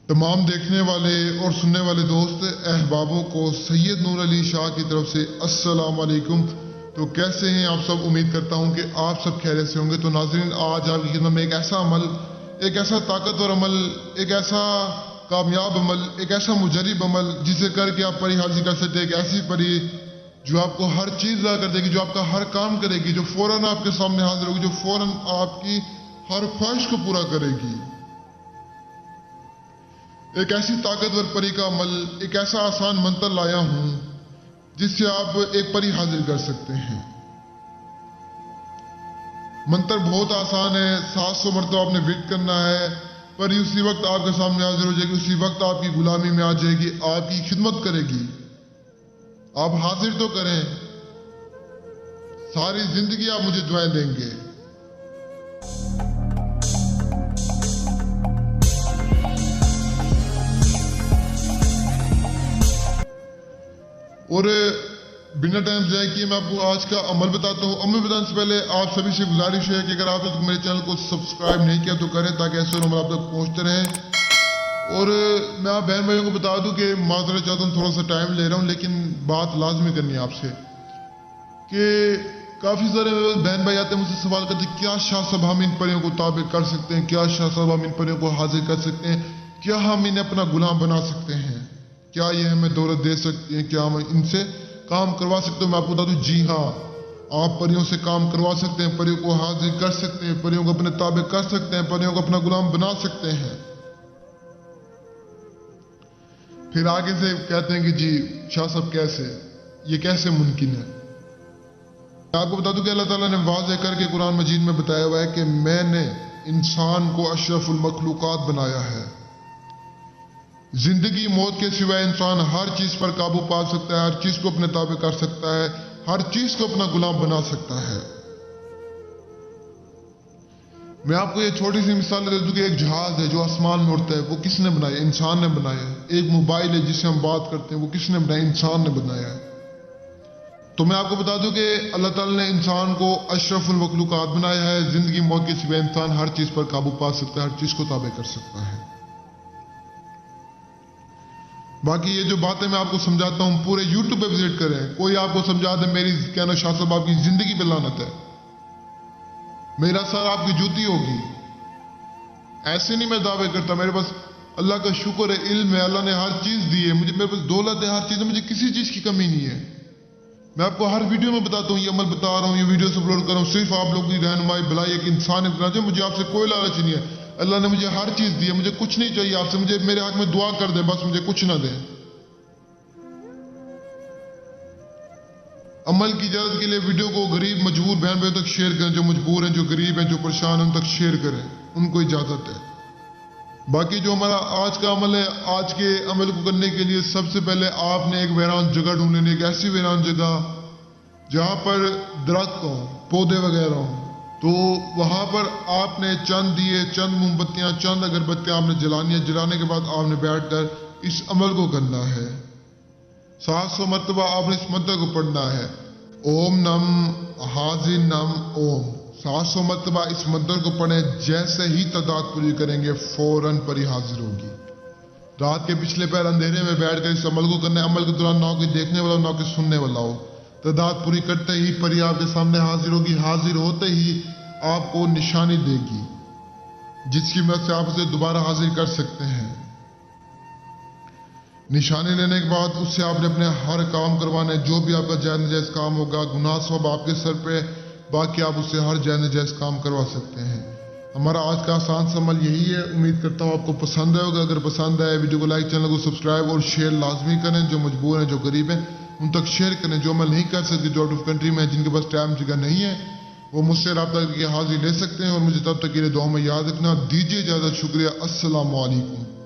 तमाम देखने वाले और सुनने वाले दोस्त अहबाबों को सैयद नूर अली शाह की तरफ से अस्सलाम वालेकुम। तो कैसे हैं आप सब? उम्मीद करता हूं कि आप सब खैरियत से होंगे। तो नाज़रीन, आज आपकी खिदमत में एक ऐसा अमल, एक ऐसा ताकतवर अमल, एक ऐसा कामयाब अमल, एक ऐसा मुजरिब अमल जिसे करके आप परी हाजिर कर सकते हैं। एक ऐसी परी जो आपको हर चीज़ ला कर देगी, जो आपका हर काम करेगी, जो फौरन आपके सामने हाजिर होगी, जो फौरन आपकी हर ख्वाहिश को पूरा करेगी। एक ऐसी ताकतवर परी का अमल, एक ऐसा आसान मंत्र लाया हूं जिससे आप एक परी हाजिर कर सकते हैं। मंत्र बहुत आसान है। 700 मरतबा आपने विर्द करना है। परी उसी वक्त आपके सामने हाजिर हो जाएगी, उसी वक्त आपकी गुलामी में आ जाएगी, आपकी खिदमत करेगी। आप हाजिर तो करें, सारी जिंदगी आप मुझे दुआएं देंगे। और बिना टाइम जाए कि मैं आपको आज का अमल बताता हूँ। अमल बताने से पहले आप सभी से गुजारिश है कि अगर आप लोग मेरे चैनल को सब्सक्राइब नहीं किया तो करें, ताकि ऐसे अमल आप तक पहुँचते रहें। और मैं आप बहन भाइयों को बता दूं कि माजरत चाहता हूँ, थोड़ा सा टाइम ले रहा हूँ, लेकिन बात लाजमी करनी है आपसे कि काफ़ी सारे बहन भाई आते हैं मुझसे सवाल करते हैं, क्या शाह साहब हम इन परियों को ताबे कर सकते हैं? क्या शाह साहब हम इन परियों को हाजिर कर सकते हैं? क्या हम इन्हें अपना गुलाम बना सकते हैं? क्या ये हमें दौलत दे सकती हैं? क्या हम इनसे काम करवा सकते हैं? मैं आपको बता दूं, जी हाँ, आप परियों से काम करवा सकते हैं, परियों को हाजिर कर सकते हैं, परियों को अपने ताबे कर सकते हैं, परियों को अपना गुलाम बना सकते हैं। फिर आगे से कहते हैं कि जी शाह साहब कैसे, ये कैसे मुमकिन है? मैं आपको बता दूं कि अल्लाह ताला ने वाज़ेह करके कुरान मजीद में बताया हुआ है कि मैंने इंसान को अशरफुल मखलूकात बनाया है। जिंदगी मौत के सिवाय इंसान हर चीज पर काबू पा सकता है, हर चीज को अपने ताबे कर सकता है, हर चीज को अपना गुलाम बना सकता है। मैं आपको ये छोटी सी मिसाल दे दूं कि एक जहाज है जो आसमान में उड़ता है, वो किसने बनाया? इंसान ने बनाया है। एक मोबाइल है जिससे हम बात करते हैं, वो किसने बनाया? इंसान ने बनाया है। तो मैं आपको बता दूं कि अल्लाह ताला ने इंसान को अशरफुल मखलूकात बनाया है। जिंदगी मौत के सिवाय इंसान हर चीज पर काबू पा सकता है, हर चीज को ताबे कर सकता है। बाकी ये जो बातें मैं आपको समझाता हूँ, पूरे YouTube पे विजिट करें। कोई आपको समझा दे मेरी कहना शाह साहब आपकी जिंदगी पे लानत है, मेरा सर आपकी जूती होगी, ऐसे नहीं मैं दावे करता। मेरे पास अल्लाह का शुक्र है, इल्म है, अल्लाह ने हर चीज दी है मुझे, मेरे पास दौलत है, हर चीज है, मुझे किसी चीज की कमी नहीं है। मैं आपको हर वीडियो में बताता हूँ, ये अमल बता रहा हूँ, ये वीडियो अपलोड कर रहा हूँ, सिर्फ आप लोगों की रहनुमाई भलाई एक इंसानियत करना चाहिए। मुझे आपसे कोई लालच नहीं है। अल्लाह ने मुझे हर चीज दी है, मुझे कुछ नहीं चाहिए आपसे। मुझे मेरे हाथ में दुआ कर दे, बस मुझे कुछ ना दे। अमल की इजाजत के लिए वीडियो को गरीब मजबूर बहन भाइयों तक शेयर करें, जो मजबूर हैं, जो गरीब हैं, जो परेशान हैं, उन तक शेयर करें, उनको इजाजत है। बाकी जो हमारा आज का अमल है, आज के अमल को करने के लिए सबसे पहले आपने एक वीरान जगह ढूंढ लेनी, एक ऐसी वीरान जगह जहां पर दरख्त हो, पौधे वगैरह हो। तो वहां पर आपने चंद दिए, चंद मोमबत्तियां, चंद अगरबत्तियां आपने जलानी है। जलाने के बाद आपने बैठकर इस अमल को करना है। 700 मरतबा आपने इस मंत्र को पढ़ना है, ओम नम हाजिर नम ओम। 700 मरतबा इस मंत्र को पढ़ें। जैसे ही तादाद पूरी करेंगे, फौरन परी हाजिर होगी। रात के पिछले पैर अंधेरे में बैठकर इस अमल को करने। अमल के दौरान ना कोई देखने वाला हो, ना कोई सुनने वाला हो। तादाद पूरी करते ही परी आपके सामने हाजिर होगी। हाजिर होते ही आपको निशानी देगी, जिसकी मदद से आप उसे दोबारा हाजिर कर सकते हैं। निशानी लेने के बाद उससे आपने अपने हर काम करवाने, जो भी आपका जायज नजायज काम होगा, गुनाह सब आपके सर पे, बाकी आप उससे हर जायज नजायज काम करवा सकते हैं। हमारा आज का आसान सा अमल यही है। उम्मीद करता हूँ आपको पसंद आएगा। अगर पसंद आए वीडियो को लाइक, चैनल को सब्सक्राइब और शेयर लाजमी करें। जो मजबूर हैं, जो गरीब हैं, उन तक शेयर करें। जो अमल नहीं कर सकते, जो आउट ऑफ कंट्री में, जिनके पास टाइम जगह नहीं है, वो मुझसे रब्ता करके हाजिर ले सकते हैं। और मुझे तब तक के लिए दुआ में याद रखना। दीजिए इजाजत। शुक्रिया। अस्सलाम वालेकुम।